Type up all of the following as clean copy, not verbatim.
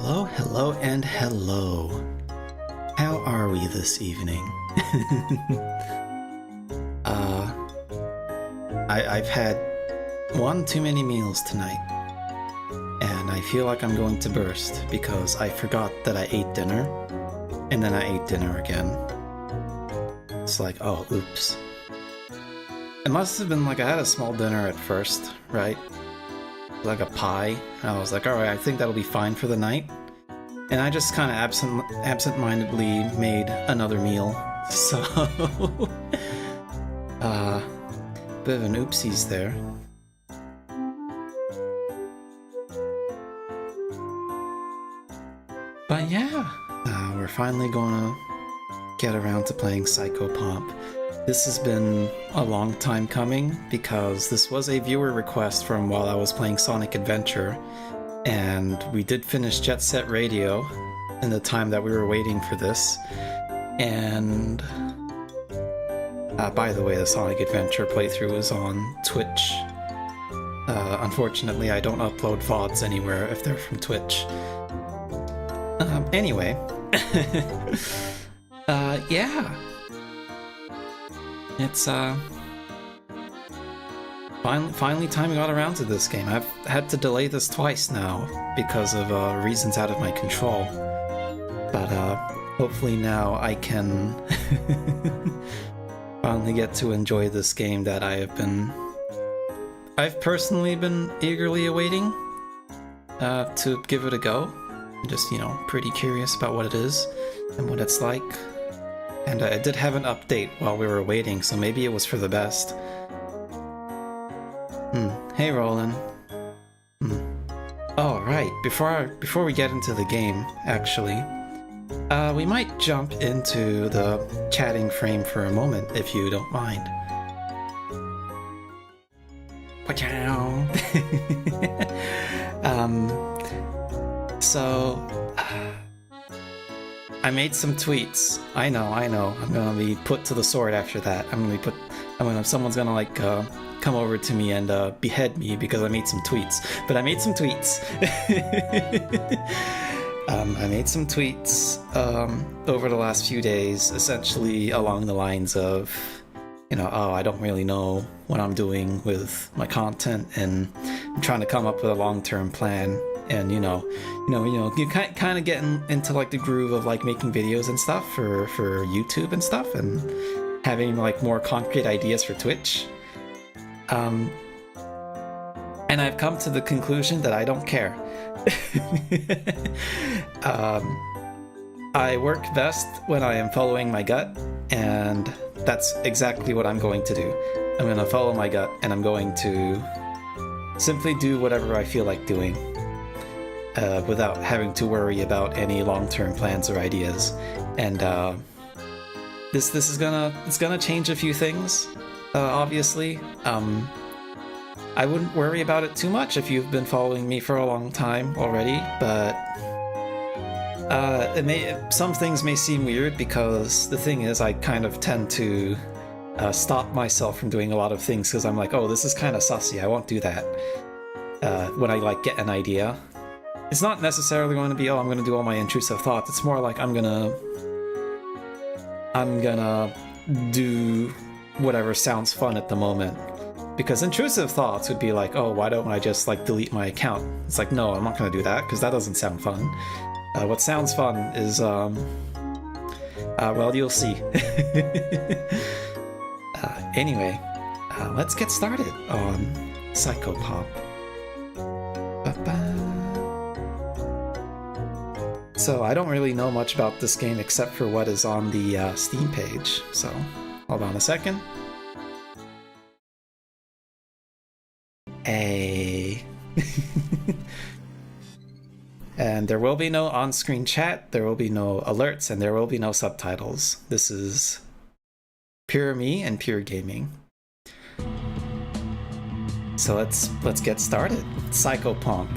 Hello, hello, and hello. How are we this evening? I've had one too many meals tonight, and I feel like I'm going to burst because I forgot that I ate dinner, and then I ate dinner again. It's like, oh, oops. It must have been like I had a small dinner at first, right? Like a pie. I was like, alright, I think that'll be fine for the night. And I just kind of absent-mindedly made another meal. So, bit of an oopsies there. But yeah, we're finally gonna get around to playing Psychopomp. This has been a long time coming because this was a viewer request from while I was playing Sonic Adventure, and we did finish Jet Set Radio in the time that we were waiting for this. And by the way, the Sonic Adventure playthrough is on Twitch. Unfortunately, I don't upload VODs anywhere if they're from Twitch. Anyway, yeah. It's finally time got around to this game. I've had to delay this twice now because of reasons out of my control. But hopefully now I can finally get to enjoy this game that I've personally been eagerly awaiting to give it a go. I'm just, pretty curious about what it is and what it's like. And it did have an update while we were waiting, so maybe it was for the best. Hey, Roland. Oh, right. Before we get into the game, actually, we might jump into the chatting frame for a moment, if you don't mind. Wachow! So I made some tweets. I know. I'm gonna be put to the sword after that. Someone's gonna come over to me and behead me because I made some tweets. But I made some tweets. I made some tweets over the last few days, essentially along the lines of, I don't really know what I'm doing with my content, and I'm trying to come up with a long-term plan. And you kind of getting into the groove of making videos and stuff for YouTube and stuff, and having more concrete ideas for Twitch. And I've come to the conclusion that I don't care. I work best when I am following my gut, and that's exactly what I'm going to do. I'm going to follow my gut, and I'm going to simply do whatever I feel like doing. Without having to worry about any long-term plans or ideas. And this is gonna change a few things, obviously. I wouldn't worry about it too much if you've been following me for a long time already, but some things may seem weird because the thing is I kind of tend to stop myself from doing a lot of things because I'm like, oh, this is kind of sussy, I won't do that. When I get an idea. It's not necessarily going to be, I'm going to do all my intrusive thoughts. It's more like I'm gonna do whatever sounds fun at the moment. Because intrusive thoughts would be like, oh, why don't I just delete my account? It's like, no, I'm not going to do that because that doesn't sound fun. What sounds fun is, well, you'll see. Anyway, let's get started on Psychopomp. Ba-ba. So I don't really know much about this game except for what is on the Steam page, so hold on a second. Hey. And there will be no on-screen chat, there will be no alerts, and there will be no subtitles. This is pure me and pure gaming. So let's get started. Psychopomp.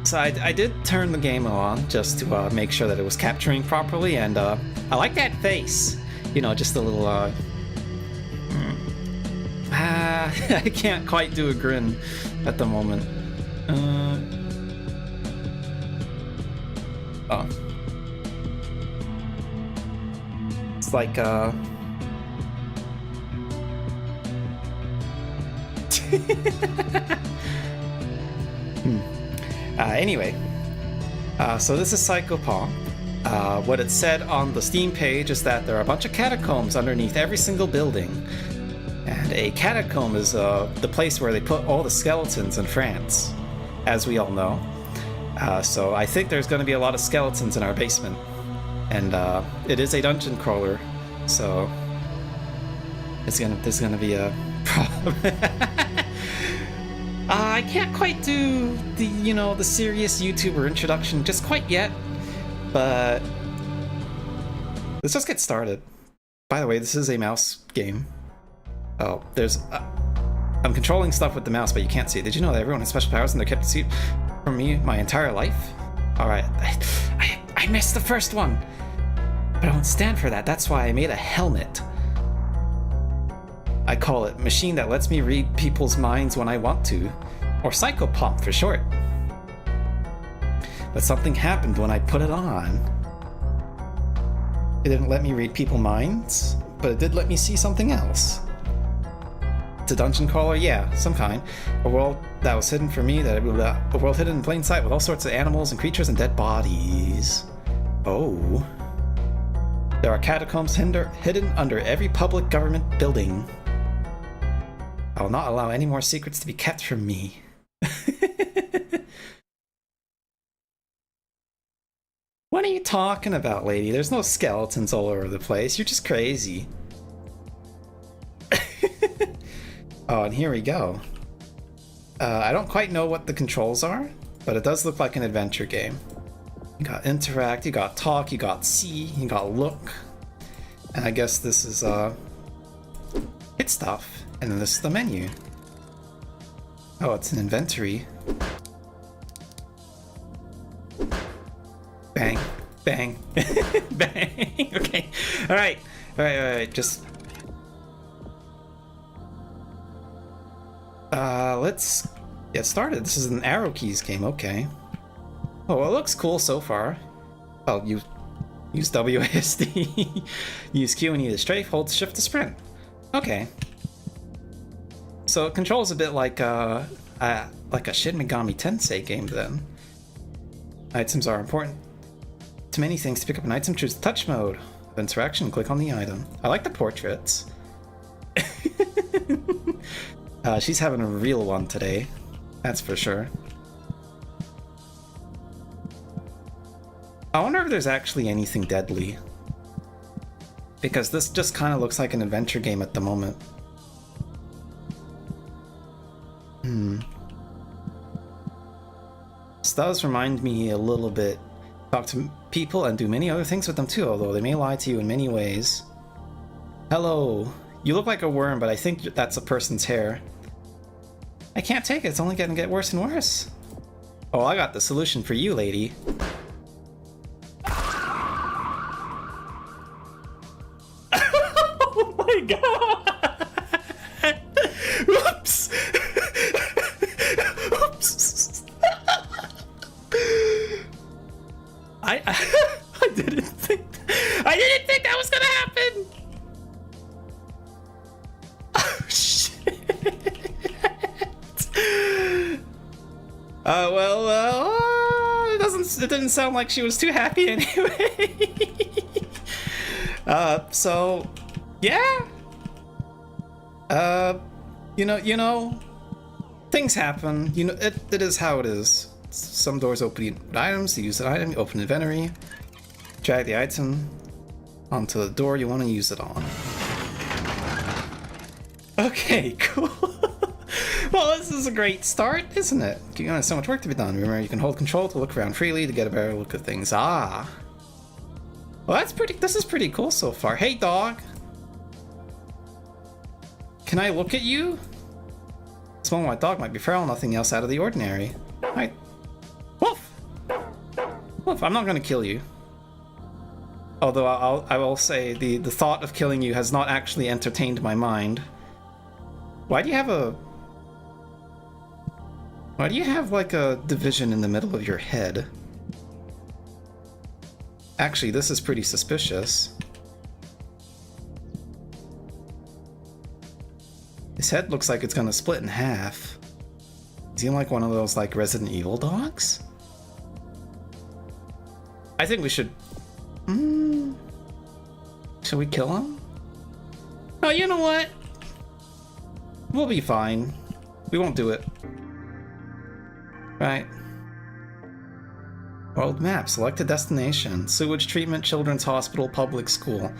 So I did turn the game on just to make sure that it was capturing properly, and I like that face. Just a little I can't quite do a grin at the moment. Oh. It's like, anyway, so this is Psychopomp. What it said on the Steam page is that there are a bunch of catacombs underneath every single building. And a catacomb is the place where they put all the skeletons in France, as we all know. So I think there's going to be a lot of skeletons in our basement. And it is a dungeon crawler, so there's gonna be a problem. I can't quite do the serious YouTuber introduction just quite yet, but let's just get started. By the way, this is a mouse game. Oh, I'm controlling stuff with the mouse, but you can't see it. Did you know that everyone has special powers and they're kept secret from me my entire life? Alright, I missed the first one, but I won't stand for that. That's why I made a helmet. I call it Machine That Lets Me Read People's Minds When I Want To, or Psychopomp for short. But something happened when I put it on. It didn't let me read people's minds, but it did let me see something else. It's a dungeon crawler, yeah, some kind. A world that was hidden for me, a world hidden in plain sight with all sorts of animals and creatures and dead bodies. Oh. There are catacombs hidden under every public government building. I will not allow any more secrets to be kept from me. What are you talking about, lady? There's no skeletons all over the place. You're just crazy. Oh, and here we go. I don't quite know what the controls are, but it does look like an adventure game. You got interact, you got talk, you got see, you got look. And I guess this is hit stuff. And then this is the menu. Oh, it's an inventory. Bang, bang, bang. Okay, all right. Just let's get started. This is an arrow keys game. Okay. Oh, well, it looks cool so far. Oh, use WASD. Use Q and E to strafe. Hold shift to sprint. Okay. So it controls a bit like a Shin Megami Tensei game then. Items are important to many things. To pick up an item, choose the touch mode. Of interaction, click on the item. I like the portraits. She's having a real one today. That's for sure. I wonder if there's actually anything deadly. Because this just kind of looks like an adventure game at the moment. This does remind me a little bit. Talk to people and do many other things with them too, although they may lie to you in many ways. Hello. You look like a worm, but I think that's a person's hair. I can't take it. It's only gonna get worse and worse. Oh, I got the solution for you, lady. Oh my god! Whoops! Oops! I didn't think that was gonna happen. Oh shit! It didn't sound like she was too happy anyway. So yeah. You know, things happen. You know, it is how it is. Some doors open with items. To use an item, you open inventory, drag the item onto the door you want to use it on. Okay, cool. Well, this is a great start, isn't it? There's so much work to be done. Remember, you can hold control to look around freely to get a better look at things. Ah. Well, this is pretty cool so far. Hey, dog. Can I look at you? Small white dog might be feral, nothing else out of the ordinary. Hi. Woof! Woof, I'm not gonna kill you. Although I will say the thought of killing you has not actually entertained my mind. Why do you have like a division in the middle of your head? Actually, this is pretty suspicious. His head looks like it's gonna split in half. Is he like one of those like Resident Evil dogs? I think we should... Should we kill him? Oh, you know what? We'll be fine. We won't do it. Right. World map. Select a destination. Sewage treatment, children's hospital, public school.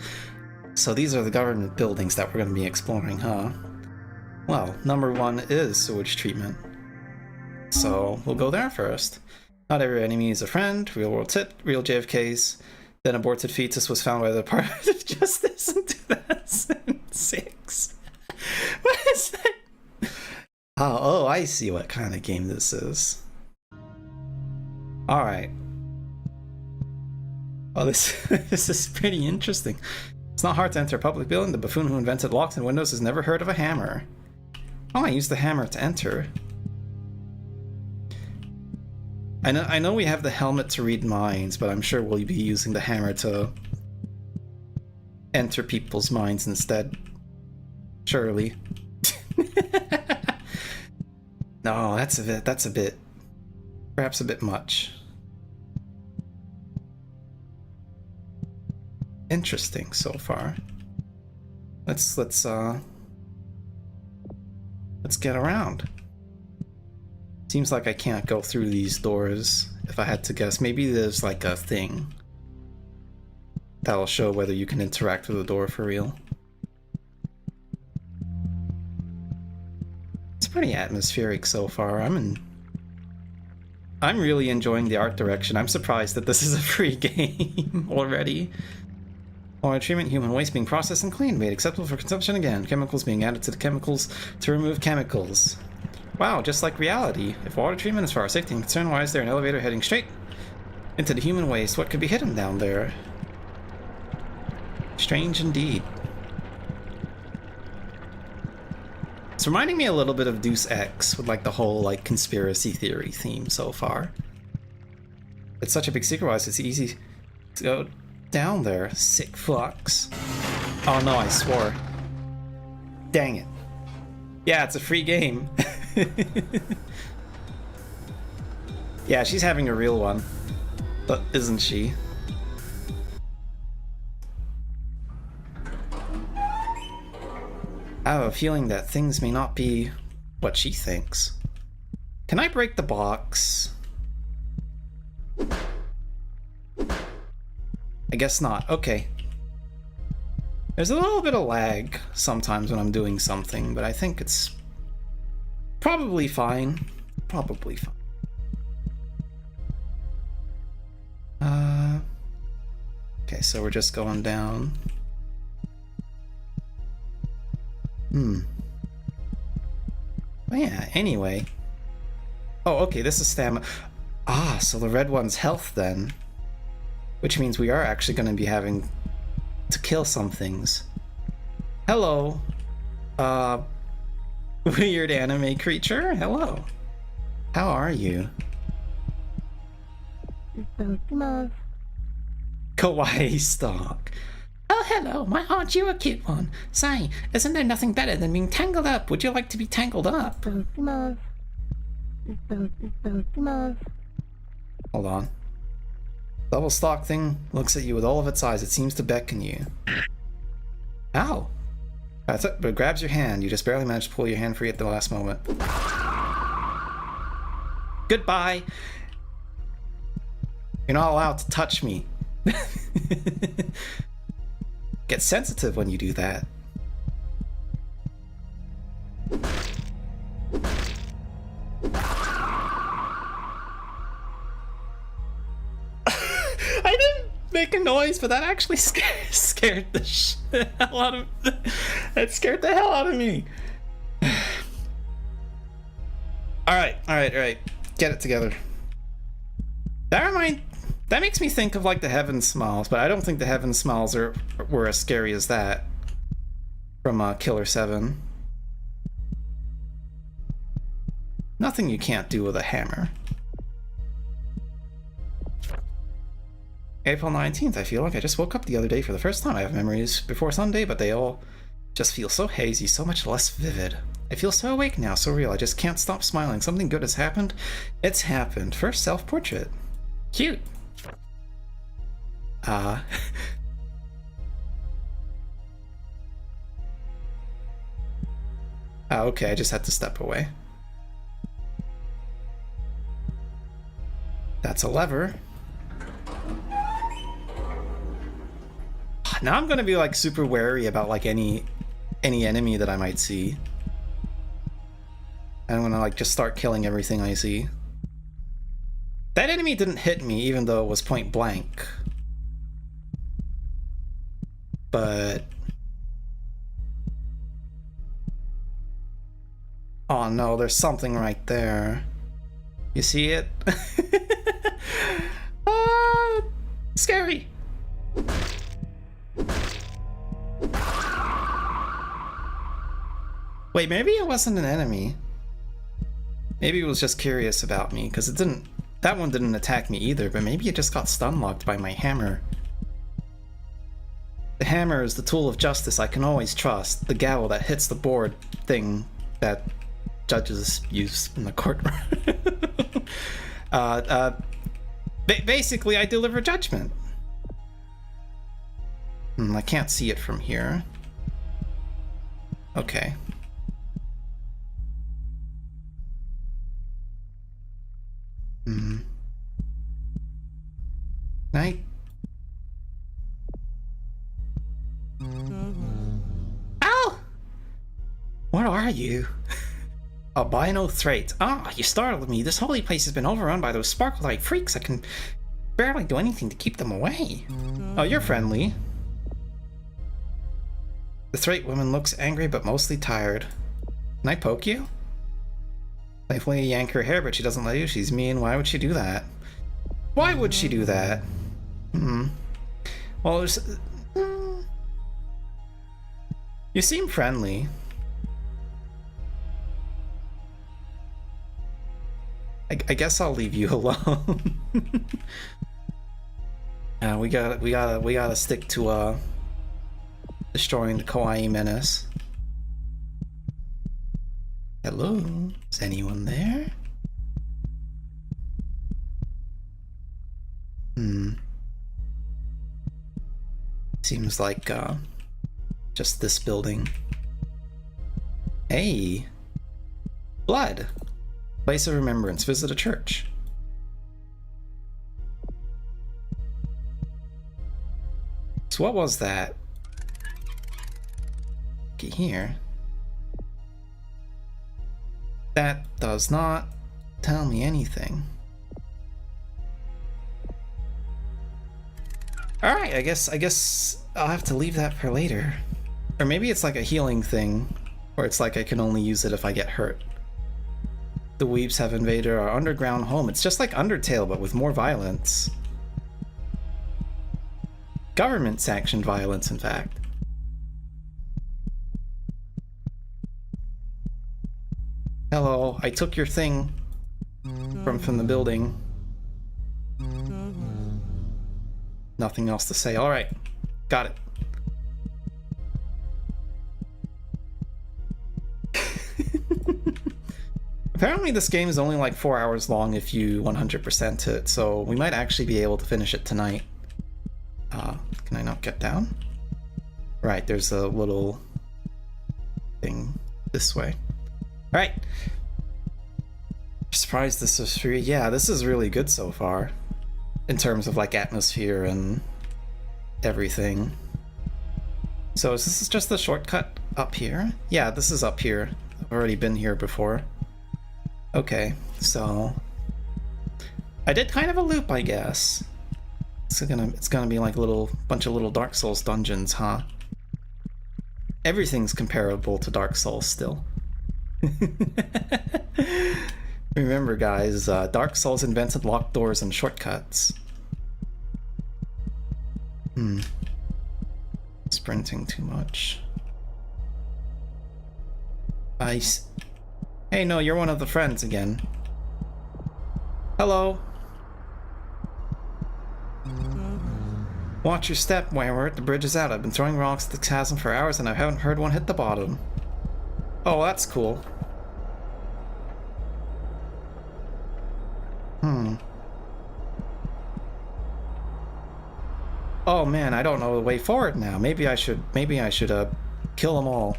So these are the government buildings that we're going to be exploring, huh? Well, number 1 is sewage treatment. So we'll go there first. Not every enemy is a friend. Real world tit. Real JFKs. Then aborted fetus was found by the Department of Justice in 2006. What is that? Oh, I see what kind of game this is. Alright. Oh, this is pretty interesting. It's not hard to enter a public building. The buffoon who invented locks and windows has never heard of a hammer. Oh, I used the hammer to enter. I know we have the helmet to read minds, but I'm sure we'll be using the hammer to enter people's minds instead. Surely. No, that's a bit perhaps a bit much. Interesting so far. Let's get around. Seems like I can't go through these doors, if I had to guess. Maybe there's like a thing that'll show whether you can interact with the door for real. It's pretty atmospheric so far. I'm really enjoying the art direction. I'm surprised that this is a free game already. Water treatment, human waste being processed and cleaned, made acceptable for consumption again. Chemicals being added to the chemicals to remove chemicals. Wow, just like reality. If water treatment is for our safety and concern, why is there an elevator heading straight into the human waste? What could be hidden down there? Strange indeed. It's reminding me a little bit of Deus Ex with like the whole like conspiracy theory theme so far. It's such a big secret, it's easy to go down there. Sick fucks. Oh no, I swore. Dang it. Yeah, it's a free game. Yeah, she's having a real one. But isn't she? I have a feeling that things may not be what she thinks. Can I break the box? I guess not. Okay. There's a little bit of lag sometimes when I'm doing something, but I think it's probably fine. Probably fine. Okay, so we're just going down. Oh yeah, anyway. Oh, okay, this is stamina. Ah, so the red one's health then. Which means we are actually going to be having to kill some things. Hello. Weird anime creature. Hello. How are you? Kawaii stock. Oh, hello. Why aren't you a cute one? Say, isn't there nothing better than being tangled up? Would you like to be tangled up? Hold on. Double stock thing looks at you with all of its eyes. It seems to beckon you. Ow. That's it, but it grabs your hand. You just barely manage to pull your hand free at the last moment. Goodbye. You're not allowed to touch me. Get sensitive when you do that. I didn't make a noise, but that actually scared the hell out of me. That scared the hell out of me. All right. Get it together. That makes me think of like the Heaven Smiles, but I don't think the Heaven Smiles were as scary as that from Killer 7. Nothing you can't do with a hammer. April 19th. I feel like I just woke up the other day for the first time. I have memories before Sunday, but they all just feel so hazy, so much less vivid. I feel so awake now, so real. I just can't stop smiling. Something good has happened. It's happened. First self-portrait. Cute. Oh, okay, I just had to step away. That's a lever. Now I'm gonna be like super wary about like any enemy that I might see. I'm gonna like just start killing everything I see. That enemy didn't hit me even though it was point blank. But... oh no, there's something right there. You see it? Scary! Wait, maybe it wasn't an enemy. Maybe it was just curious about me, because it didn't... that one didn't attack me either, but maybe it just got stun-locked by my hammer. The hammer is the tool of justice I can always trust. The gavel that hits the board thing that judges use in the courtroom. Basically, I deliver judgment. I can't see it from here. Okay. Night. Ow! What are you? Albino Threat. Ah, you startled me. This holy place has been overrun by those sparkle-eyed freaks. I can barely do anything to keep them away. Oh, you're friendly. The Threat woman looks angry but mostly tired. Can I poke you? Playfully yank her hair, but she doesn't let you. She's mean. Why would she do that? Why would she do that? Well, there's... you seem friendly. I guess I'll leave you alone. We gotta stick to destroying the Kawaii Menace. Hello? Is anyone there? Seems like just this building. Hey! Blood! Place of remembrance. Visit a church. So what was that? Get here. That does not tell me anything. Alright, I guess I'll have to leave that for later. Or maybe it's like a healing thing, or it's like I can only use it if I get hurt. The Weeps have invaded our underground home. It's just like Undertale, but with more violence. Government-sanctioned violence, in fact. Hello, I took your thing from the building. Nothing else to say. Alright, got it. Apparently this game is only like 4 hours long if you 100% it, so we might actually be able to finish it tonight. Can I not get down? Right, there's a little thing this way. Alright. Surprised this is free. Yeah, this is really good so far. In terms of like atmosphere and everything. So is this just the shortcut up here? Yeah, this is up here. I've already been here before. Okay, so I did kind of a loop, I guess. It's gonna be like a bunch of little Dark Souls dungeons, huh? Everything's comparable to Dark Souls still. Remember, guys, Dark Souls invented locked doors and shortcuts. Sprinting too much. Hey, no, you're one of the friends again. Watch your step, Wayward. The bridge is out. I've been throwing rocks at the chasm for hours and I haven't heard one hit the bottom. Oh, that's cool. Oh man, I don't know the way forward now. Maybe I should kill them all.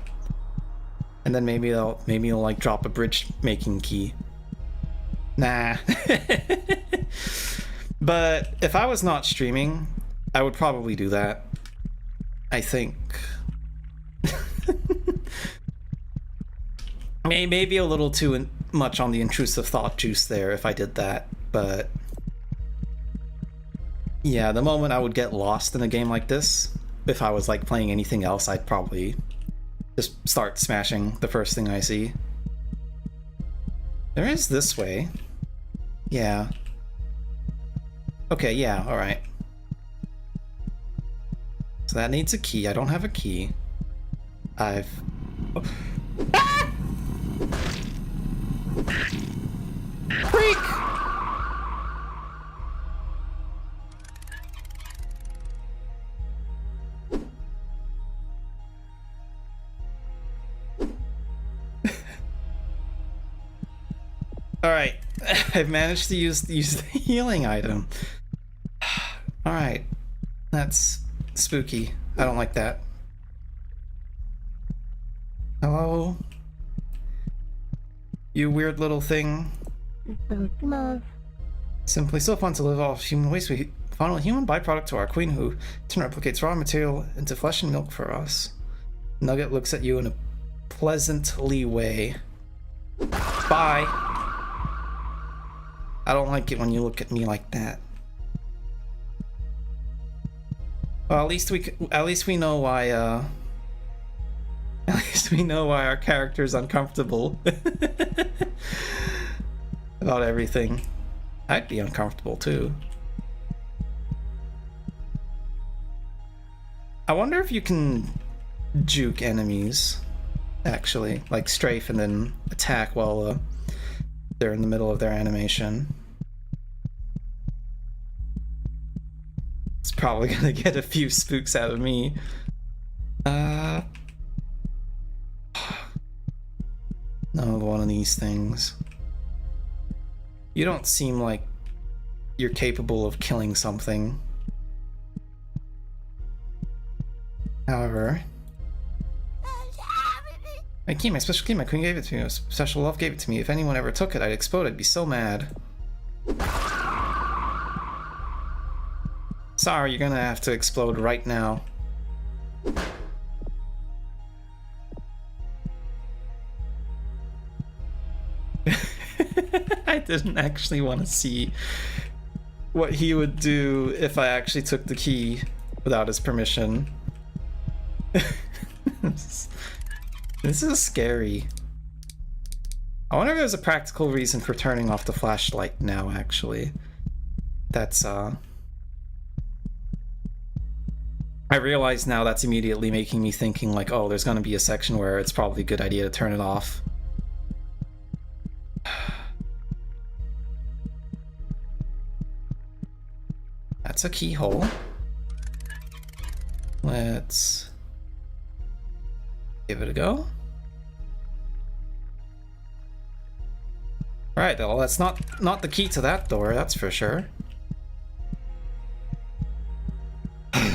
And then maybe they'll like drop a bridge making key. Nah. But if I was not streaming, I would probably do that. I think. Maybe a little too much on the intrusive thought juice there if I did that, but yeah, the moment I would get lost in a game like this, if I was like playing anything else, I'd probably just start smashing the first thing I see. There is this way. Yeah. Okay, yeah, alright. So that needs a key. I don't have a key. I've... Oh. Ah! Freak! Alright, I've managed to use the healing item. Alright, that's spooky. I don't like that. Hello? You weird little thing. Simply so fun to live off human waste. We found a human byproduct to our queen who replicates raw material into flesh and milk for us. Nugget looks at you in a pleasantly way. Bye. I don't like it when you look at me like that. Well, at least we know why at least we know why our character's uncomfortable about everything. I'd be uncomfortable too. I wonder if you can juke enemies, actually, like strafe and then attack while they're in the middle of their animation. It's probably gonna get a few spooks out of me. Another one of these things. You don't seem like you're capable of killing something. However, my key, my special key, my queen gave it to me. Special love gave it to me. If anyone ever took it, I'd explode. I'd be so mad. Sorry, you're gonna have to explode right now. I didn't actually want to see what he would do if I actually took the key without his permission. This is scary. I wonder if there's a practical reason for turning off the flashlight now, actually. That's, I realize now that's immediately making me thinking like, oh, there's gonna be a section where it's probably a good idea to turn it off. That's a keyhole. Let's give it a go. Right, well, that's not the key to that door, that's for sure. I'm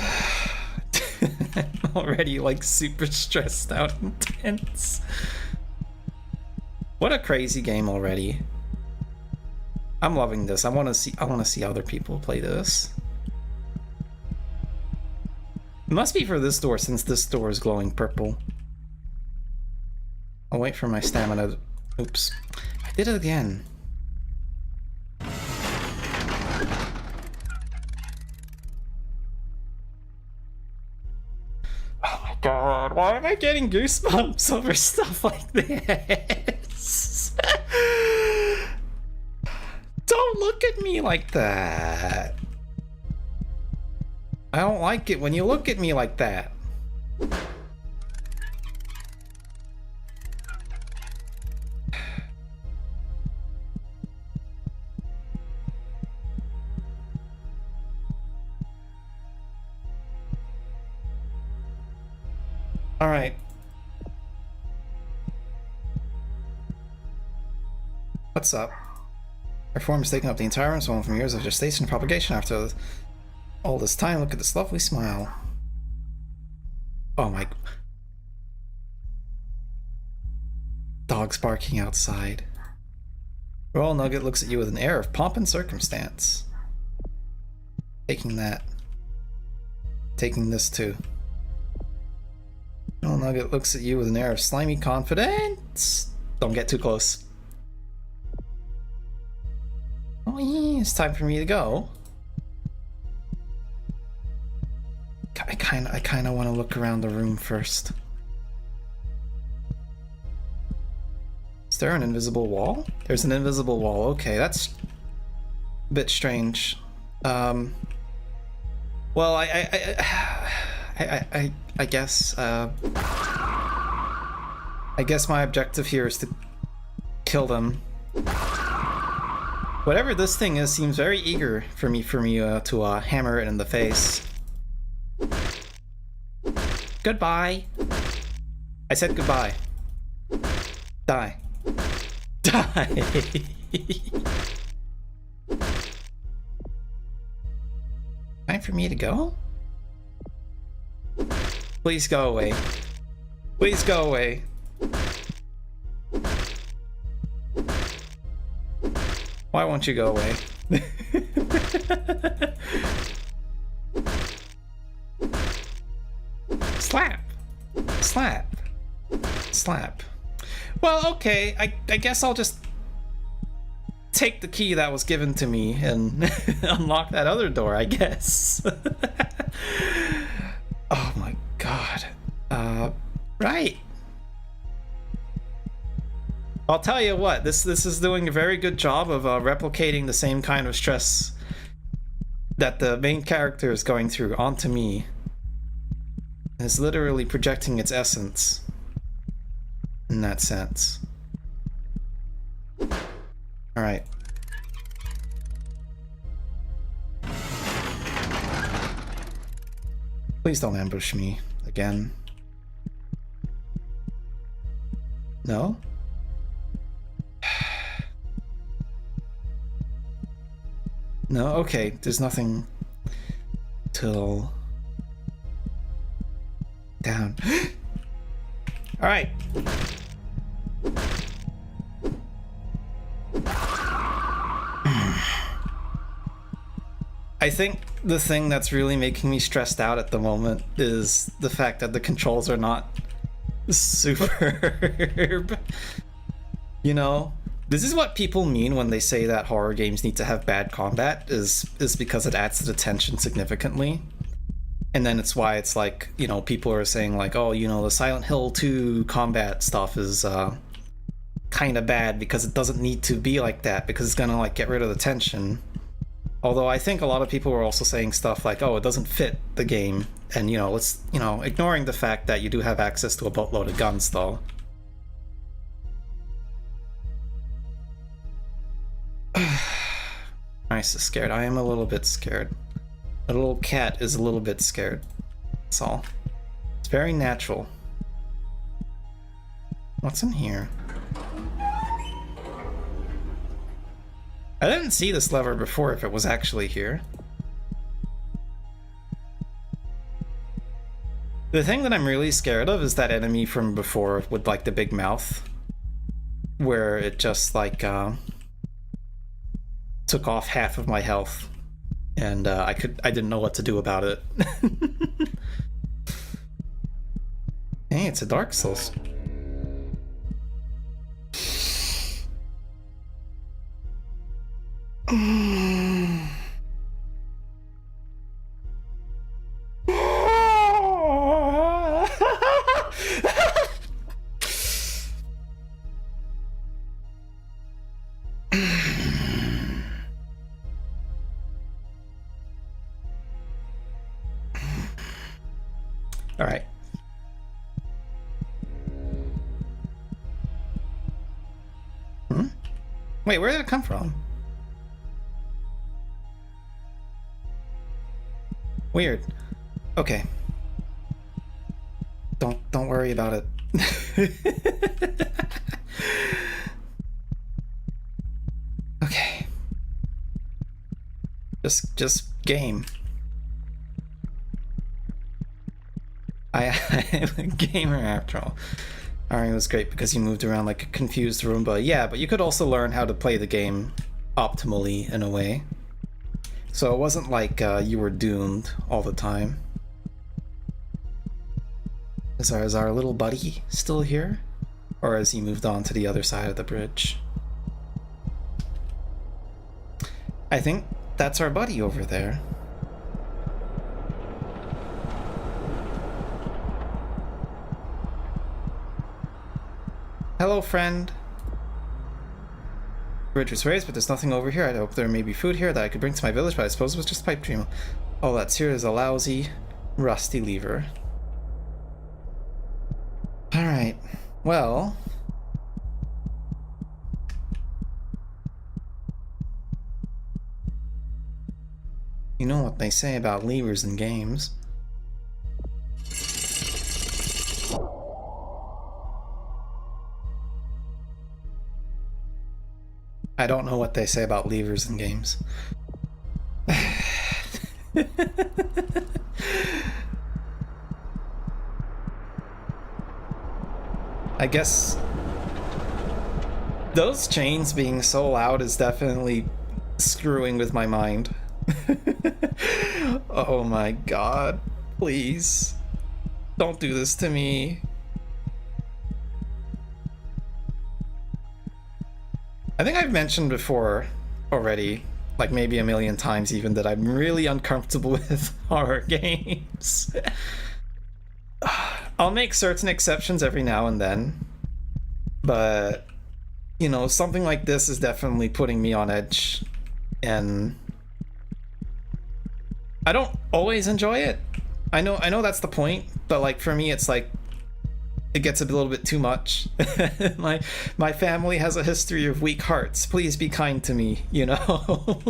already like super stressed out and tense. What a crazy game already. I'm loving this. I want to see other people play this. It must be for this door since this door is glowing purple. I'll wait for my stamina. Oops. I did it again. Oh my god, why am I getting goosebumps over stuff like this? Don't look at me like that. I don't like it when you look at me like that. All right. What's up? Our form has taken up the entire room from years of gestation and propagation. After all this time, look at this lovely smile. Oh my... Dogs barking outside. Royal Nugget looks at you with an air of pomp and circumstance. Taking that. Taking this too. Royal Nugget looks at you with an air of slimy confidence. Don't get too close. Oh yeah, it's time for me to go. I kind of want to look around the room first. Is there an invisible wall? There's an invisible wall. Okay, that's a bit strange. Well, I guess I guess my objective here is to kill them. Whatever this thing is seems very eager for me to hammer it in the face. Goodbye. I said goodbye. Die. Die. Time for me to go? Please go away. Please go away. Why won't you go away? Slap. Slap. Slap. Well, okay, I guess I'll just take the key that was given to me and unlock that other door, I guess. Oh my god. Right. I'll tell you what, this is doing a very good job of replicating the same kind of stress that the main character is going through onto me. It's literally projecting its essence in that sense. Alright. Please don't ambush me again. No? No? Okay, there's nothing till down. Alright. I think the thing that's really making me stressed out at the moment is the fact that the controls are not superb. You know, this is what people mean when they say that horror games need to have bad combat, is because it adds to the tension significantly. And then it's why it's like, you know, people are saying like, oh, you know, the Silent Hill 2 combat stuff is kind of bad because it doesn't need to be like that, because it's gonna like get rid of the tension. Although I think a lot of people were also saying stuff like, oh, it doesn't fit the game, and you know, let's, you know, ignoring the fact that you do have access to a boatload of guns though. Nice is scared. I am a little bit scared. A little cat is a little bit scared. That's all. It's very natural. What's in here? I didn't see this lever before if it was actually here. The thing that I'm really scared of is that enemy from before with like the big mouth, where it just like took off half of my health, and I didn't know what to do about it. Hey, it's a Dark Souls. All right. Wait, where did it come from? Weird. Okay. Don't Don't worry about it. Okay. Just game. I am a gamer after all. Alright, it was great because you moved around like a confused Roomba. Yeah, but you could also learn how to play the game optimally in a way. So it wasn't like you were doomed all the time. Is our little buddy still here? Or has he moved on to the other side of the bridge? I think that's our buddy over there. Hello, friend. Bridge was raised, but there's nothing over here. I hope there may be food here that I could bring to my village, but I suppose it was just a pipe dream. All that's here is a lousy, rusty lever. Alright, well... You know what they say about levers in games. I don't know what they say about levers in games. I guess those chains being so loud is definitely screwing with my mind. Oh my god, please don't do this to me. I think I've mentioned before already, like maybe a million times even, that I'm really uncomfortable with horror games. I'll make certain exceptions every now and then, but you know, something like this is definitely putting me on edge, and I don't always enjoy it. I know that's the point, but like for me it's like it gets a little bit too much. my family has a history of weak hearts. Please be kind to me, you know.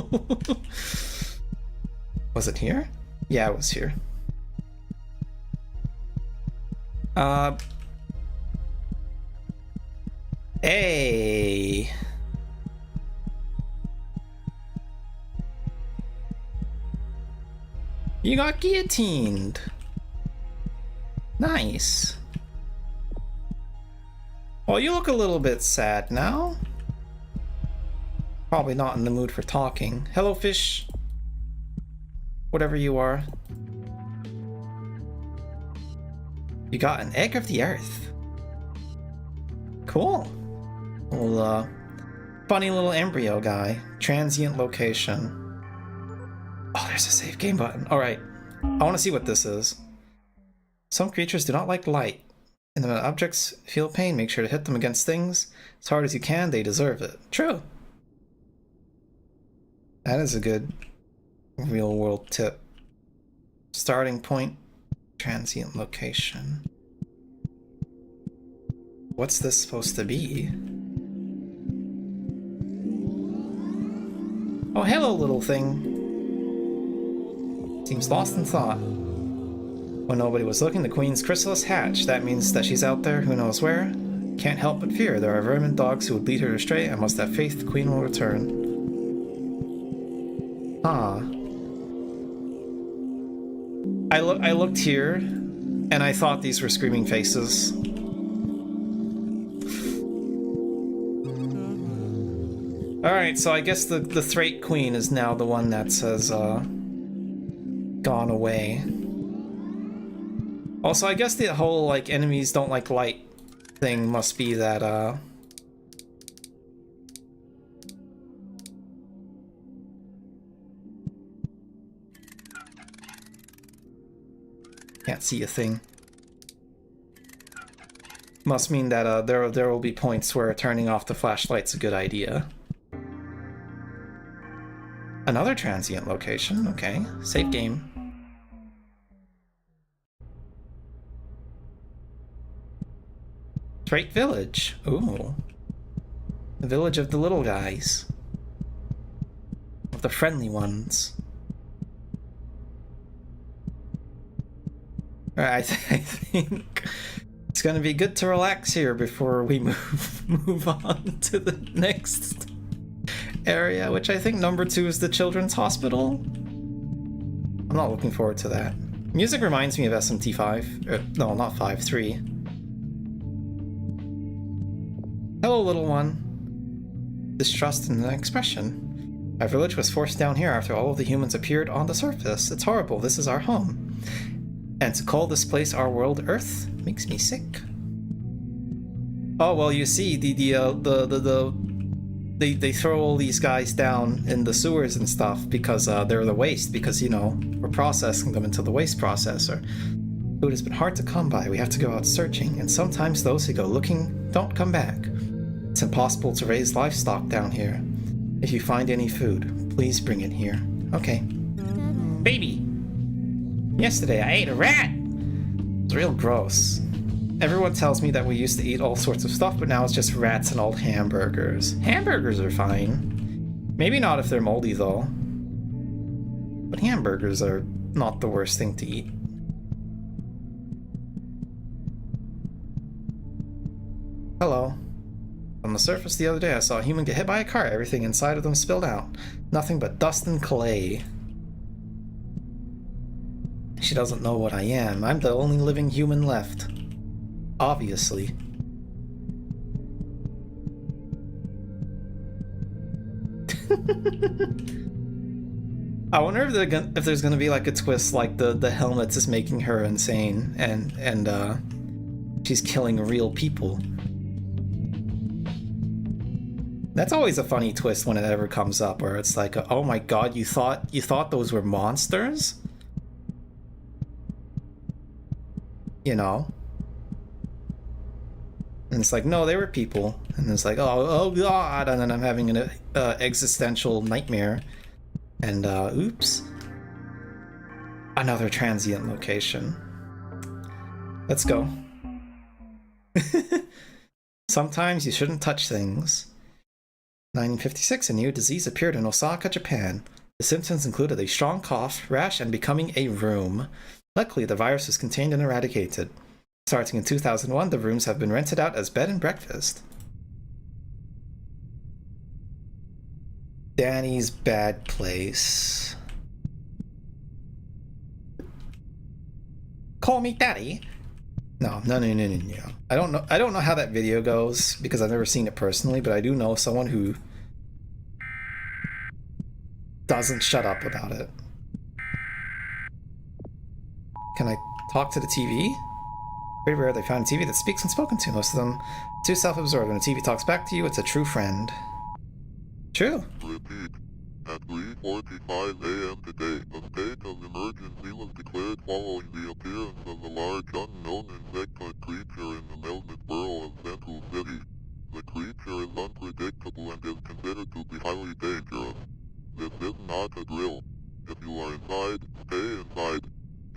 Was it here? Yeah, it was here. Hey. You got guillotined. Nice. Well, you look a little bit sad now. Probably not in the mood for talking. Hello, fish. Whatever you are. You got an egg of the earth. Cool. Little, funny little embryo guy. Transient location. Oh, there's a save game button. Alright. I want to see what this is. Some creatures do not like light. And when objects feel pain, make sure to hit them against things as hard as you can. They deserve it. True. That is a good real world tip. Starting point. Transient location. What's this supposed to be? Oh, hello, little thing. Seems lost in thought. When nobody was looking, the queen's chrysalis hatched. That means that she's out there, who knows where. Can't help but fear. There are vermin dogs who would lead her astray. I must have faith the queen will return. Ah. I looked here, and I thought these were screaming faces. Alright, so I guess the Thrate Queen is now the one that says, gone away. Also, I guess the whole, like, enemies don't like light thing must be that, can't see a thing. Must mean that, there will be points where turning off the flashlight's a good idea. Another transient location, okay. Save game. Thrate Village. Ooh. The village of the little guys. Of the friendly ones. I think It's gonna be good to relax here before we move on to the next area, which I think number 2 is the Children's Hospital. I'm not looking forward to that. Music reminds me of SMT5. No, not 5, 3. Hello, little one. Distrust in the expression. My village was forced down here after all of the humans appeared on the surface. It's horrible. This is our home. And to call this place our world Earth makes me sick. Oh, well, you see, they throw all these guys down in the sewers and stuff because they're the waste, because, you know, we're processing them into the waste processor. Food has been hard to come by. We have to go out searching, and sometimes those who go looking don't come back. It's impossible to raise livestock down here. If you find any food, please bring it here. Okay. Baby! Yesterday I ate a rat! It's real gross. Everyone tells me that we used to eat all sorts of stuff, but now it's just rats and old hamburgers. Hamburgers are fine. Maybe not if they're moldy, though. But hamburgers are not the worst thing to eat. Hello. On the surface the other day, I saw a human get hit by a car. Everything inside of them spilled out. Nothing but dust and clay. She doesn't know what I am. I'm the only living human left. Obviously. I wonder if there's gonna be like a twist, like the helmet is making her insane, and she's killing real people. That's always a funny twist when it ever comes up, where it's like, oh my god, you thought those were monsters? You know? And it's like, no, they were people. And it's like, oh god, and then I'm having an existential nightmare. And oops. Another transient location. Let's go. Sometimes you shouldn't touch things. 1956, a new disease appeared in Osaka, Japan. The symptoms included a strong cough, rash, and becoming a room. Luckily, the virus was contained and eradicated. Starting in 2001, the rooms have been rented out as bed and breakfast. Danny's Bad Place. Call me Daddy? No. I don't know how that video goes because I've never seen it personally, but I do know someone who doesn't shut up about it. Can I talk to the TV? Very rare they find a TV that speaks when spoken to. Most of them too self-absorbed. When a TV talks back to you, it's a true friend. True. Repeat. At 3:45 a.m. today, a state of emergency was declared following the appearance of a large unknown insect-like creature in the Melbourne borough of Central City. The creature is unpredictable and is considered to be highly dangerous. This is not a drill. If you are inside, stay inside.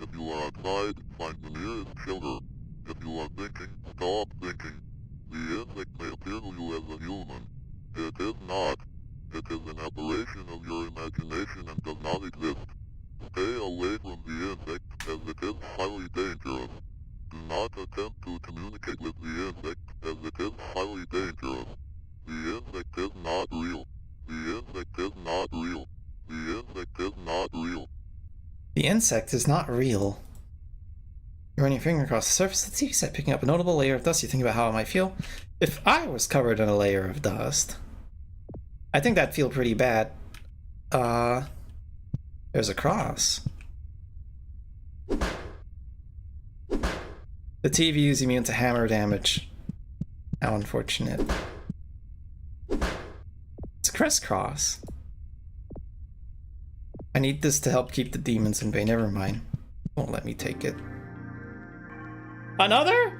If you are outside, find the nearest shelter. If you are thinking, stop thinking. The insect may appear to you as a human. It is not. It is an aberration of your imagination and does not exist. Stay away from the insect, as it is highly dangerous. Do not attempt to communicate with the insect, as it is highly dangerous. The insect is not real. The insect is not real. The insect is not real. The insect is not real. You run your finger across the surface of the TV set, picking up a notable layer of dust. You think about how it might feel if I was covered in a layer of dust. I think that'd feel pretty bad. There's a cross. The TV is immune to hammer damage. How unfortunate. It's a crisscross. I need this to help keep the demons in bay. Never mind. Won't let me take it. Another?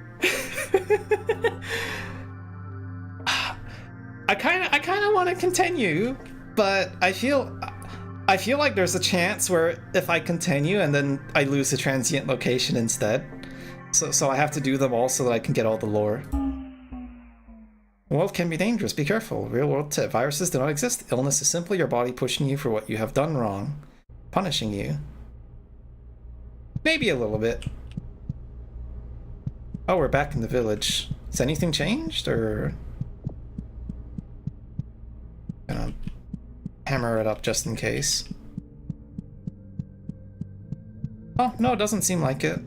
I kind of want to continue, but I feel like there's a chance where if I continue and then I lose the transient location instead. So I have to do them all so that I can get all the lore. The world can be dangerous. Be careful. Real world tip. Viruses do not exist. Illness is simply your body pushing you for what you have done wrong. Punishing you. Maybe a little bit. Oh, we're back in the village. Has anything changed, or... Gonna hammer it up just in case. Oh, no, it doesn't seem like it.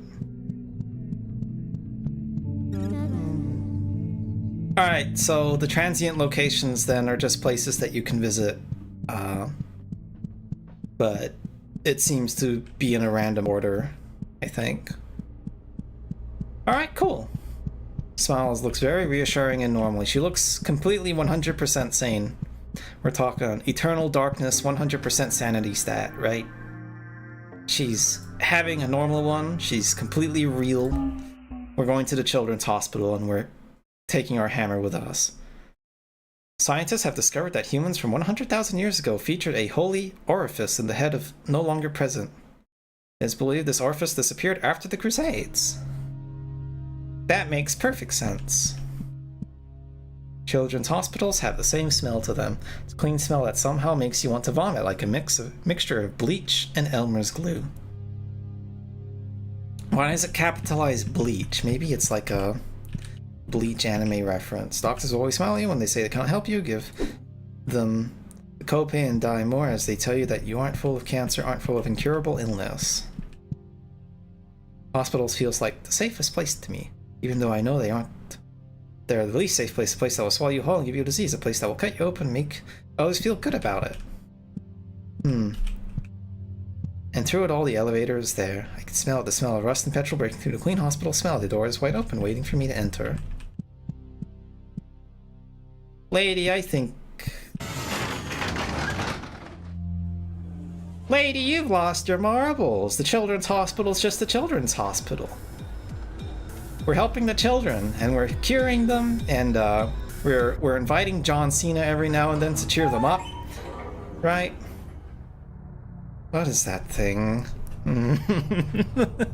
Alright, so the transient locations then are just places that you can visit. But it seems to be in a random order, I think. Alright, cool. Smiles looks very reassuring and normal. She looks completely 100% sane. We're talking eternal darkness, 100% sanity stat, right? She's having a normal one. She's completely real. We're going to the children's hospital and we're taking our hammer with us. Scientists have discovered that humans from 100,000 years ago featured a holy orifice in the head of no longer present. It is believed this orifice disappeared after the Crusades. That makes perfect sense. Children's hospitals have the same smell to them. It's a clean smell that somehow makes you want to vomit, like a mixture of bleach and Elmer's glue. Why does it capitalize bleach? Maybe it's like a Bleach anime reference. Doctors always smile at you when they say they can't help you. Give them the copay and die more as they tell you that you aren't full of cancer, aren't full of incurable illness. Hospitals feels like the safest place to me, even though I know they aren't. They're the least safe place, a place that will swallow you whole and give you a disease, a place that will cut you open and make others feel good about it. And through it all, the elevator is there. I can smell it, the smell of rust and petrol breaking through the clean hospital smell. The door is wide open, waiting for me to enter. Lady, I think... Lady, you've lost your marbles. The children's hospital's just a children's hospital. We're helping the children, and we're curing them, and we're inviting John Cena every now and then to cheer them up. Right? What is that thing?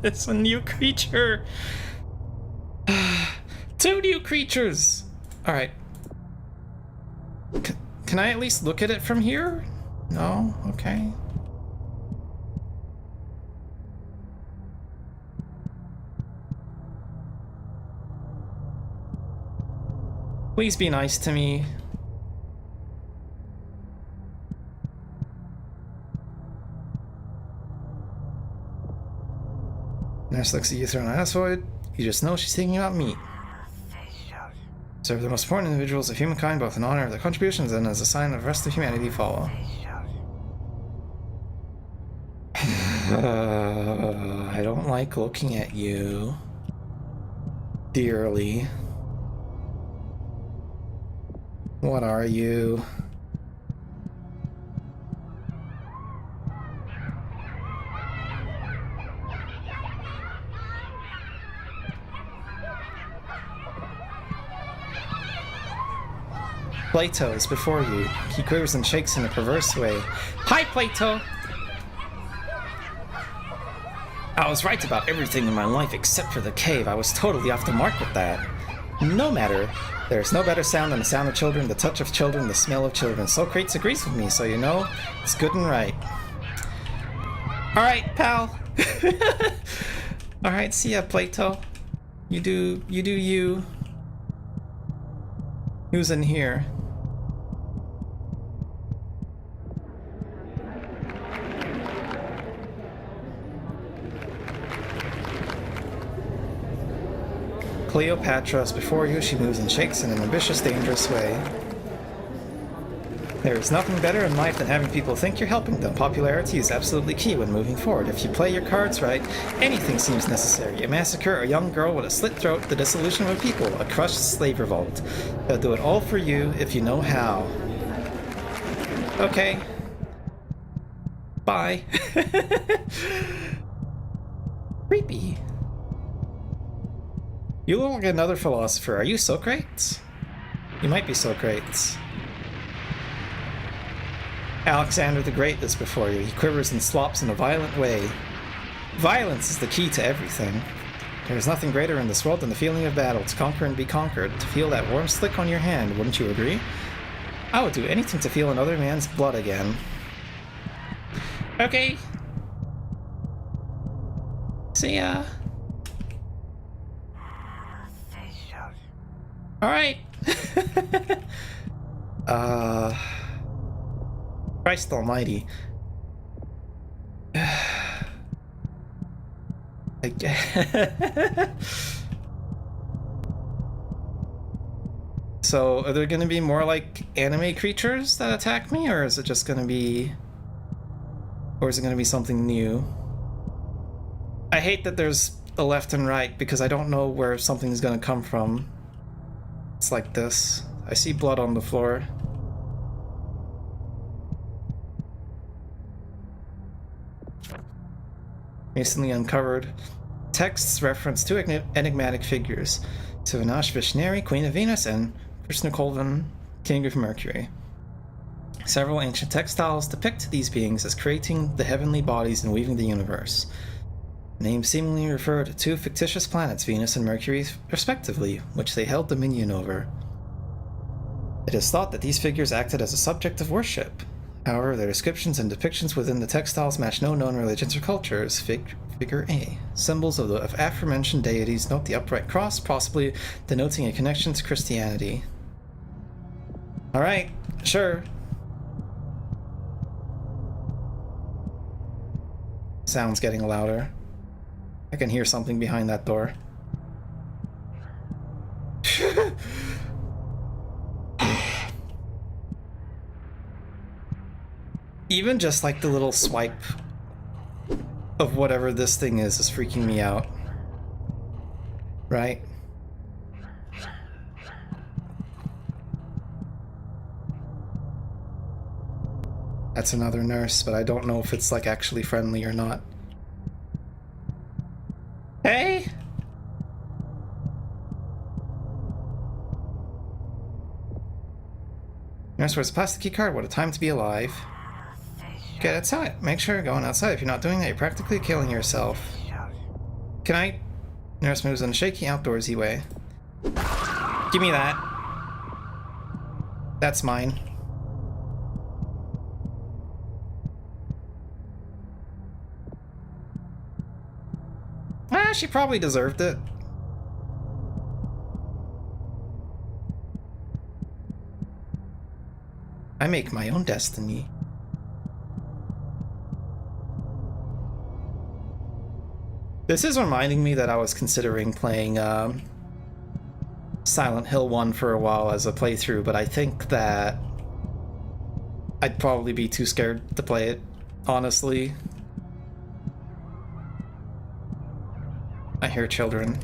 It's a new creature. 2 new creatures! Alright. Can I at least look at it from here? No? Okay. Please be nice to me. Nurse looks at you through an asteroid. You just know she's thinking about meat. Serve the most important individuals of humankind, both in honor of their contributions and as a sign of the rest of humanity follow. I don't like looking at you. Dearly. What are you? Plato is before you. He quivers and shakes in a perverse way. Hi, Plato! I was right about everything in my life except for the cave. I was totally off the mark with that. No matter. There's no better sound than the sound of children, the touch of children, the smell of children. Socrates agrees with me, so you know it's good and right. Alright, pal. Alright, see ya, Plato. You do you. Who's in here? Cleopatra is before you. She moves and shakes in an ambitious, dangerous way. There is nothing better in life than having people think you're helping them. Popularity is absolutely key when moving forward. If you play your cards right, anything seems necessary. A massacre, a young girl with a slit throat, the dissolution of a people, a crushed slave revolt. They'll do it all for you if you know how. Okay. Bye. Creepy. You look like another philosopher. Are you Socrates? You might be Socrates. Alexander the Great is before you. He quivers and slops in a violent way. Violence is the key to everything. There is nothing greater in this world than the feeling of battle, to conquer and be conquered, to feel that warm slick on your hand, wouldn't you agree? I would do anything to feel another man's blood again. Okay. See ya. Alright. Christ almighty. I guess. So, are there gonna be more like anime creatures that attack me, or is it just gonna be... Or is it gonna be something new? I hate that there's a left and right because I don't know where something's gonna come from. It's like this. I see blood on the floor. Recently uncovered texts reference two enigmatic figures: Savanash Vishneri, Queen of Venus, and Krishna Kolvan, King of Mercury. Several ancient textiles depict these beings as creating the heavenly bodies and weaving the universe. Names seemingly refer to two fictitious planets, Venus and Mercury, respectively, which they held dominion over. It is thought that these figures acted as a subject of worship. However, their descriptions and depictions within the textiles match no known religions or cultures. Figure A. Symbols of the aforementioned deities. Note the upright cross, possibly denoting a connection to Christianity. Alright, sure. Sound's getting louder. I can hear something behind that door. Even just like the little swipe of whatever this thing is freaking me out. Right? That's another nurse, but I don't know if it's like actually friendly or not. Hey? Nurse wears a plastic key card. What a time to be alive. Get outside. Make sure you're going outside. If you're not doing that, you're practically killing yourself. Can I? Nurse moves in a shaky, outdoorsy way. Give me that. That's mine. Ah, she probably deserved it. I make my own destiny. This is reminding me that I was considering playing Silent Hill 1 for a while as a playthrough, but I think that I'd probably be too scared to play it, honestly. I hear children.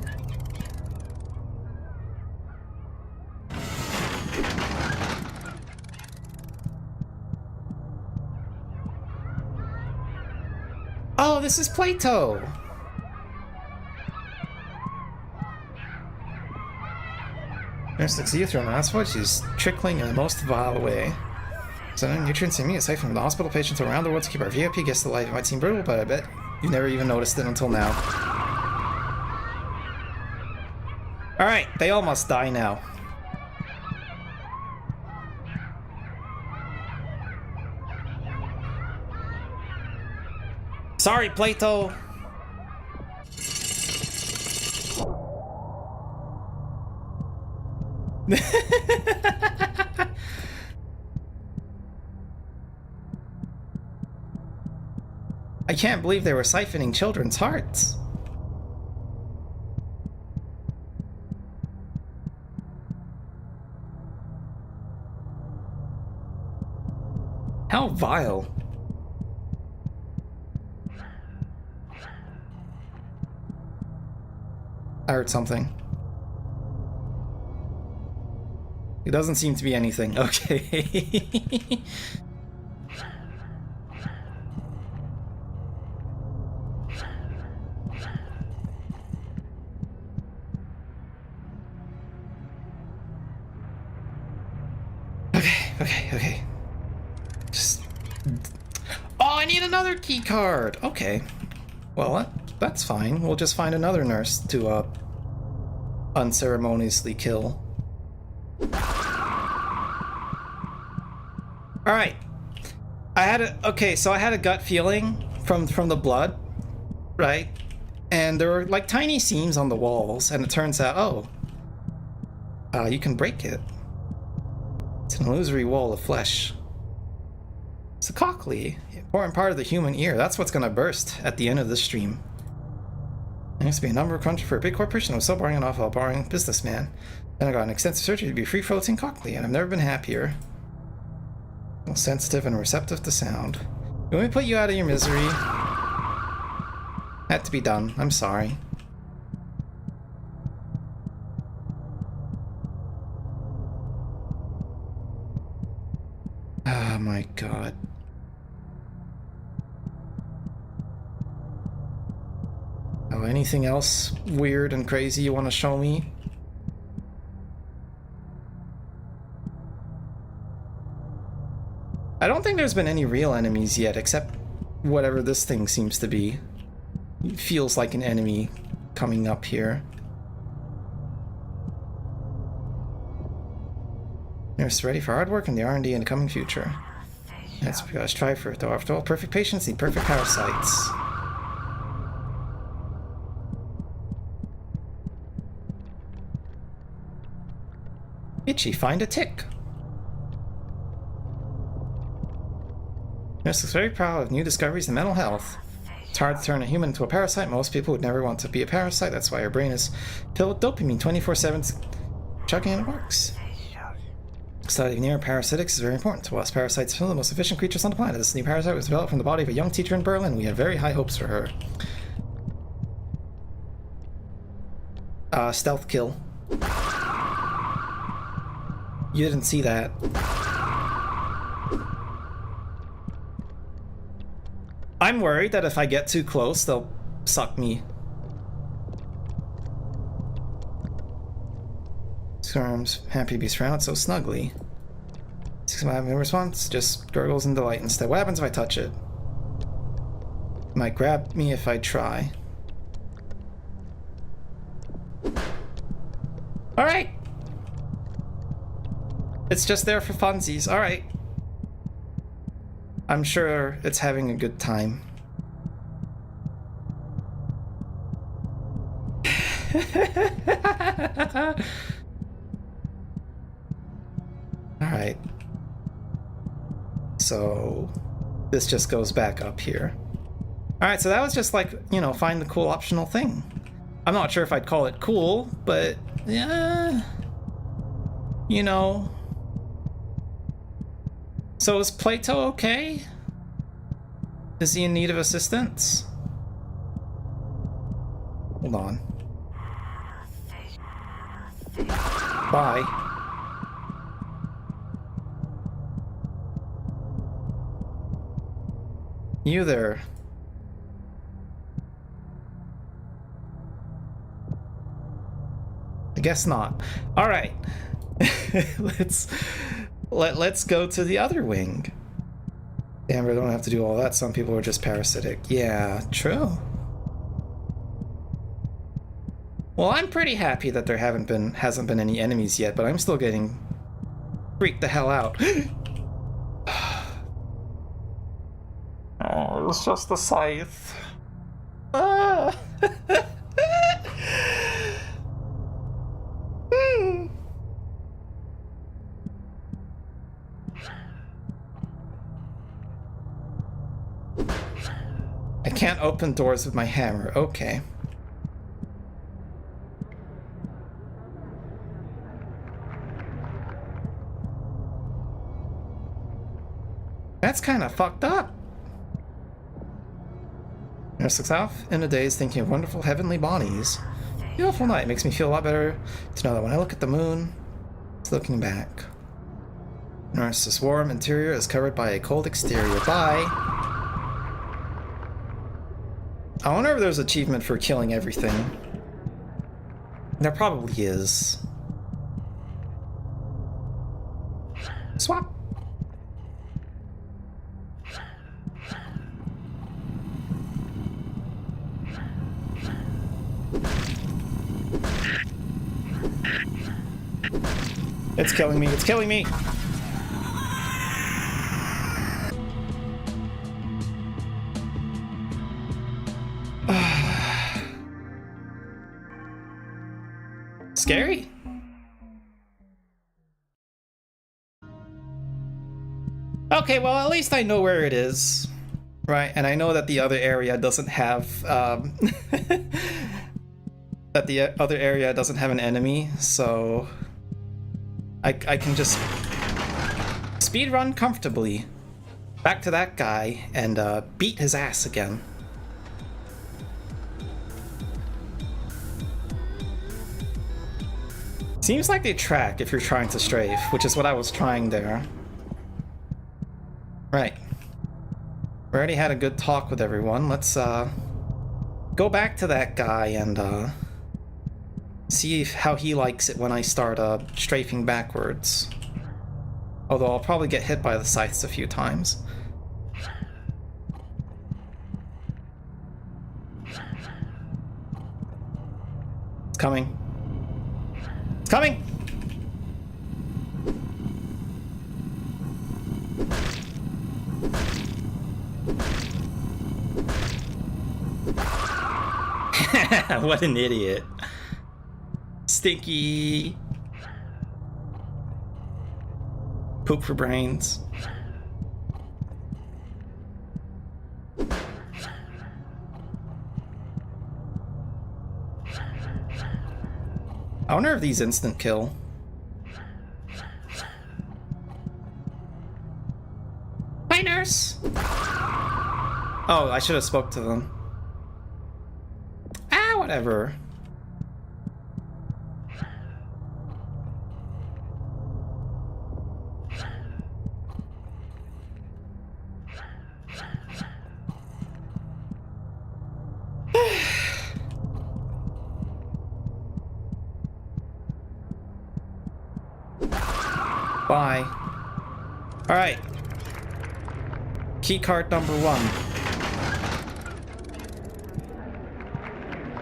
Oh, this is Plato! Nurse looks at you through a mask voice. She's trickling in the most vile way. So no nutrients in me, aside from the hospital patients around the world to keep our VIP guests alive. It might seem brutal, but I bet you've never even noticed it until now. Alright, they all must die now. Sorry, Plato! I can't believe they were siphoning children's hearts. How vile. I heard something. It doesn't seem to be anything. Okay. Okay. Just... Oh, I need another key card! Okay. Well, that's fine. We'll just find another nurse to, unceremoniously kill. Alright. I had a gut feeling from the blood, right? And there were, like, tiny seams on the walls, and it turns out, You can break it. It's an illusory wall of flesh. It's a cochlea, the important part of the human ear. That's what's gonna burst at the end of this stream. There used to be a number of country for a big corporation that was so boring and awful, boring businessman. Then I got an extensive surgery to be free-floating cochlea, and I've never been happier. Sensitive and receptive to sound. Let me put you out of your misery. Had to be done. I'm sorry. Oh my god. Oh, anything else weird and crazy you want to show me? I don't think there's been any real enemies yet, except whatever this thing seems to be. It feels like an enemy coming up here. Nurse ready for hard work and the R&D in the coming future. Let's strive for it, though. After all, perfect patients need perfect parasites. Itchy, find a tick. Nurse looks very proud of new discoveries in mental health. It's hard to turn a human into a parasite. Most people would never want to be a parasite. That's why your brain is filled with dopamine 24/7, chugging and it works. Studying neuroparasitics is very important to us. Parasites are some of the most efficient creatures on the planet. This new parasite was developed from the body of a young teacher in Berlin. We have very high hopes for her. Stealth kill. You didn't see that. I'm worried that if I get too close, they'll suck me. Arms happy to be surrounded so snugly. I have no response, just gurgles in delight instead. What happens if I touch it? It might grab me if I try. Alright! It's just there for funsies. Alright. I'm sure it's having a good time. Alright. So this just goes back up here. Alright, so that was just like, you know, find the cool optional thing. I'm not sure if I'd call it cool, but yeah, you know. So is Plato okay? Is he in need of assistance? Hold on. Bye. You there. I guess not. All right. Let's go to the other wing. Damn, we don't have to do all that. Some people are just parasitic. Yeah, true. Well, I'm pretty happy that there hasn't been any enemies yet, but I'm still getting freaked the hell out. Oh, it was just a scythe. Ah. I can't open doors with my hammer. Okay. That's kind of fucked up. Nurse looks off in a daze, thinking of wonderful heavenly bodies. Beautiful night. Makes me feel a lot better to know that when I look at the moon, it's looking back. Nurse's warm interior is covered by a cold exterior. Bye. I wonder if there's an achievement for killing everything. There probably is. Swap. It's killing me, it's killing me! Scary? Okay, well, at least I know where it is. Right, and I know that the other area doesn't have, that the other area doesn't have an enemy, so I can just speedrun comfortably back to that guy and beat his ass again. Seems like they track if you're trying to strafe, which is what I was trying there. Right. We already had a good talk with everyone. Let's go back to that guy and see how he likes it when I start strafing backwards. Although I'll probably get hit by the scythes a few times. It's coming. It's coming! What an idiot. Stinky. Poop for brains. I wonder if these instant kill. Hi, nurse! Oh, I should have spoke to them. Ah, whatever. Bye. Alright. Keycard number 1.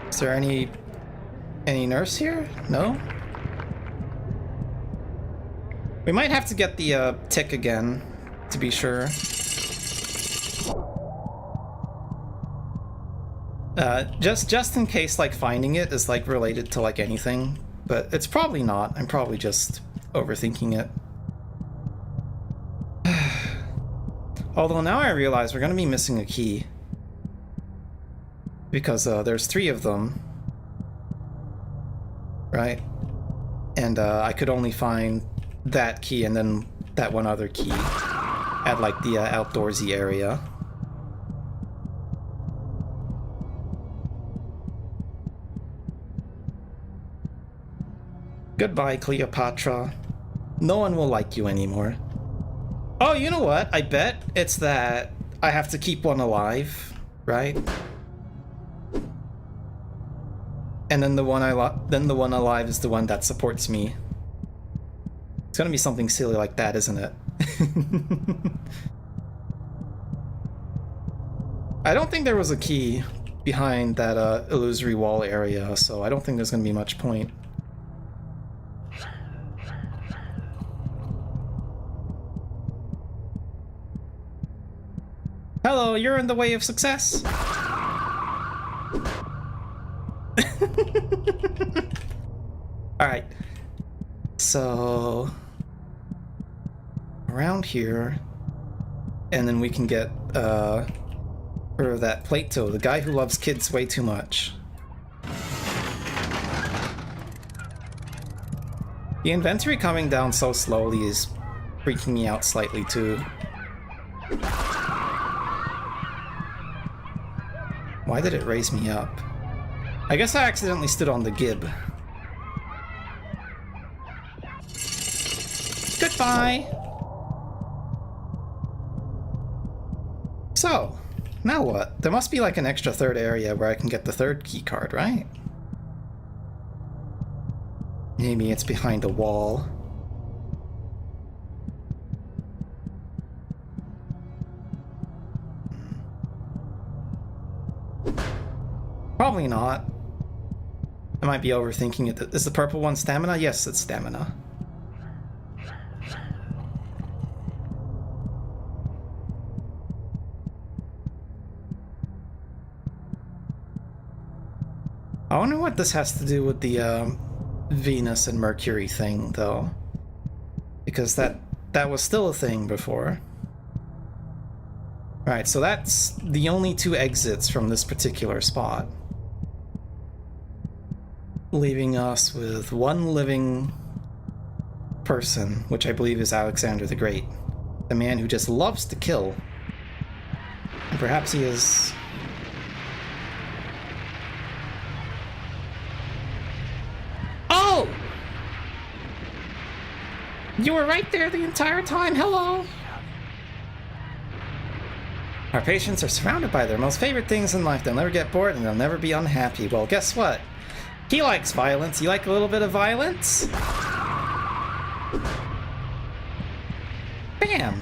Is there any nurse here? No? We might have to get the tick again, to be sure. Just in case, like, finding it is, like, related to, like, anything. But it's probably not. I'm probably just overthinking it. Although now I realize we're going to be missing a key. Because there's 3 of them. Right? And I could only find that key and then that one other key at like the outdoorsy area. Goodbye, Cleopatra. No one will like you anymore. Oh, you know what? I bet it's that I have to keep one alive, right? And then the one alive is the one that supports me. It's gonna be something silly like that, isn't it? I don't think there was a key behind that illusory wall area, so I don't think there's gonna be much point. Hello, you're in the way of success. Alright. So around here, and then we can get rid of that Plato, the guy who loves kids way too much. The inventory coming down so slowly is freaking me out slightly too. Why did it raise me up? I guess I accidentally stood on the gib. Goodbye! So, now what? There must be like an extra third area where I can get the third key card, right? Maybe it's behind a wall. Probably not. I might be overthinking it. Is the purple one stamina? Yes, it's stamina. I wonder what this has to do with the Venus and Mercury thing, though. Because that was still a thing before. Alright, so that's the only 2 exits from this particular spot. Leaving us with 1 living person, which I believe is Alexander the Great. The man who just loves to kill. And perhaps he is... Oh! You were right there the entire time, hello! Our patients are surrounded by their most favorite things in life. They'll never get bored and they'll never be unhappy. Well, guess what? He likes violence. You like a little bit of violence? Bam!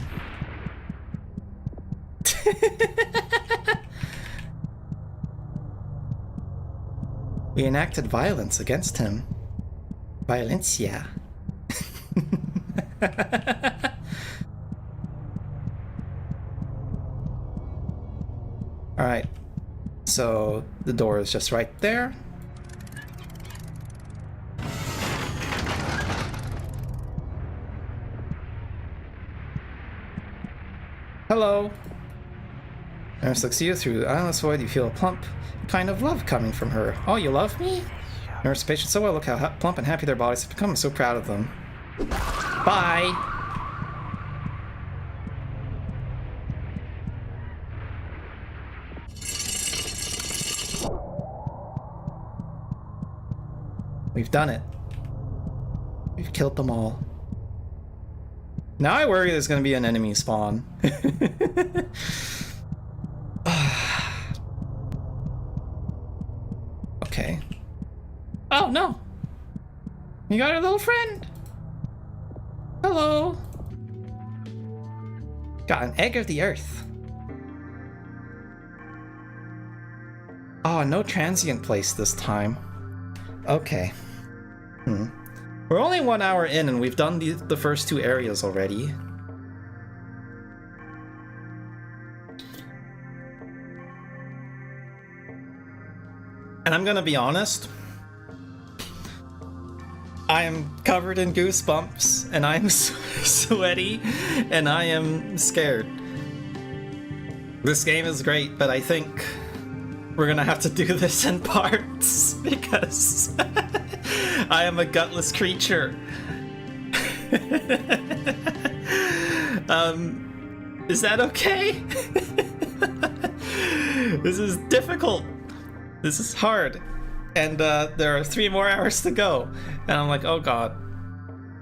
We enacted violence against him. Violencia. Alright, so the door is just right there. Hello. Nurse looks at you through the eyeless void. You feel a plump kind of love coming from her. Oh, you love me? Nurse patient so well. Look how plump and happy their bodies have become. I'm so proud of them. Bye. We've done it. We've killed them all. Now I worry there's gonna be an enemy spawn. Okay. Oh no! You got a little friend! Hello! Got an egg of the earth. Oh, no transient place this time. Okay. We're only 1 hour in and we've done the first 2 areas already. And I'm gonna be honest. I am covered in goosebumps and I'm sweaty and I am scared. This game is great, but I think we're gonna have to do this in parts because I am a gutless creature. Is that okay? This is difficult. This is hard. And there are 3 more hours to go. And I'm like, oh god.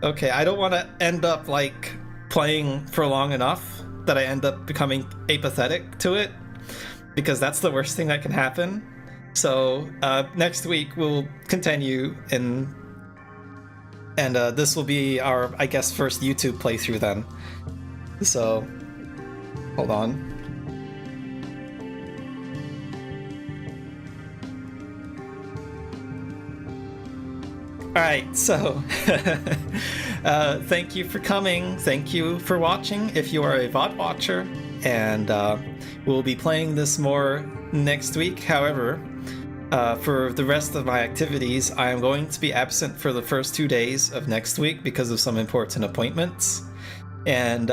Okay, I don't want to end up like playing for long enough that I end up becoming apathetic to it. Because that's the worst thing that can happen. So next week we'll continue and this will be our, I guess, first YouTube playthrough then. So hold on. Alright, so thank you for coming, thank you for watching if you are a VOD watcher, and we'll be playing this more next week. However, for the rest of my activities, I am going to be absent for the first 2 days of next week because of some important appointments. And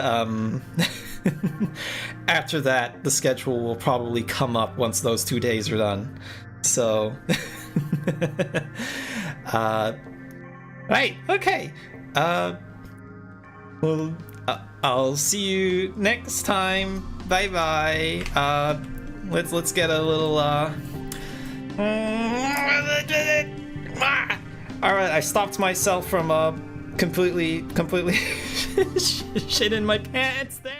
after that, the schedule will probably come up once those 2 days are done. So, right, okay. Well, I'll see you next time. Bye bye. Let's get a little Alright, I stopped myself from completely shit in my pants there.